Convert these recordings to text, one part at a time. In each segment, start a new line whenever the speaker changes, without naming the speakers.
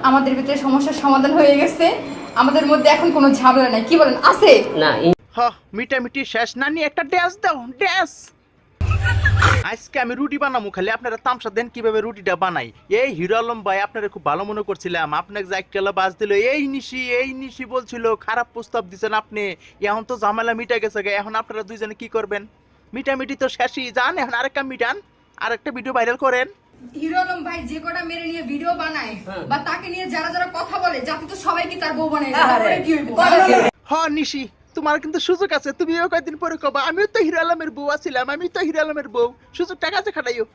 আমাদের ভিতরে সমস্যার সমাধান হয়ে গেছে। আমাদের মধ্যে এখন কোনো ঝামেলা নাই, কি বলেন? আছে
না
মিটামিটি শেষ। নানি একটা ড্যাশ দাও, ড্যাশ। আজকে আমি রুটি বানাবো, খালি আপনারা তামসা দেন কিভাবে রুটিটা বানাই। এই হিরো আলম ভাই আপনারা খুব ভালো মনে করছিলাম, আপনাকে যা একলা বাজ দিল এই নিশি বলছিল, খারাপ প্রস্তাব দিচ্ছেন আপনি। এখন তো ঝামেলা মিটা গেছে, এখন আপনারা দুইজনে কি করবেন? মিটামিটি তো শেষই, যান এখন আরেকটা মিটান, আরেকটা ভিডিও ভাইরাল করেন।
হিরো আলম ভাই যে কটা মেরে নিয়ে ভিডিও বানায় বা তাকে নিয়ে যারা যারা কথা বলে, যাতে তো সবাই কি তার বউ বানায়, তাহলে কি হইব?
নিশি তোমার কিন্তু সুযোগ আছে, তুমিও কয়েকদিন পরে কবা আমিও তো হিরো আলমের বউ আছিলাম, আমি তো হিরো আলমের বউ। সুযোগটা কাছে খাটাইও।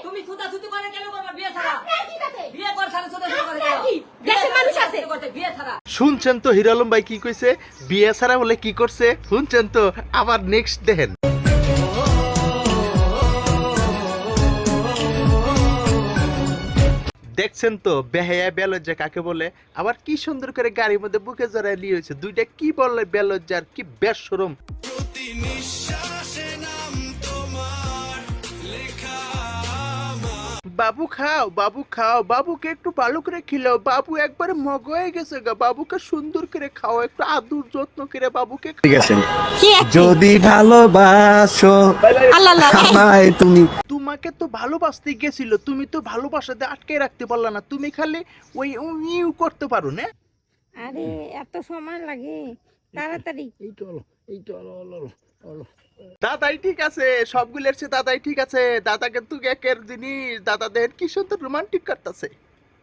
তুমি ছুটাছুটি করে কেন করবা বিয়ে ছাড়া? বিয়ে কর ছাড়া ছুটাছুটি করে কেন?
দেশের মানুষ আছে
বিয়ে ছাড়া।
শুনছেন তো হিরো আলম ভাই কি কইছে? বিয়ে ছাড়া বলে কি করছে শুনছেন তো? আবার নেক্সট দেখেন। দেখছেন তো বেহায়া বেলজ্জা কাকে বলে? আবার কি সুন্দর করে গাড়ির মধ্যে বুকে জড়ায় নিয়ে হয়েছে দুইটা, কি বললে বেলজ্জার, কি বেশরম। বাবু খাও, বাবু খাও, বাবুকে একটু ভালো করে খিলাও, বাবু একবারে মগ হয়ে গেছে গা, বাবুকে সুন্দর করে খাও, একটু আদর যত্ন করে বাবুকে
ঠিক আছে, যদি ভালোবাসো আমায় তুমি।
তোমাকে তো ভালোবাসতে গেছিল, তুমি তো ভালোবাসাতে আটকে রাখতে পারলা না, তুমি খালি ওই ইউ করতে পারো না।
আরে এত সময় লাগে, তাড়াতাড়ি।
দাদাই ঠিক আছে, সবগুলোর চেয়ে দাদাই ঠিক আছে। দাদা কিন্তু একের জিনিস, দাদা দেখেন কি সুন্দর রোমান্টিক করতেছে।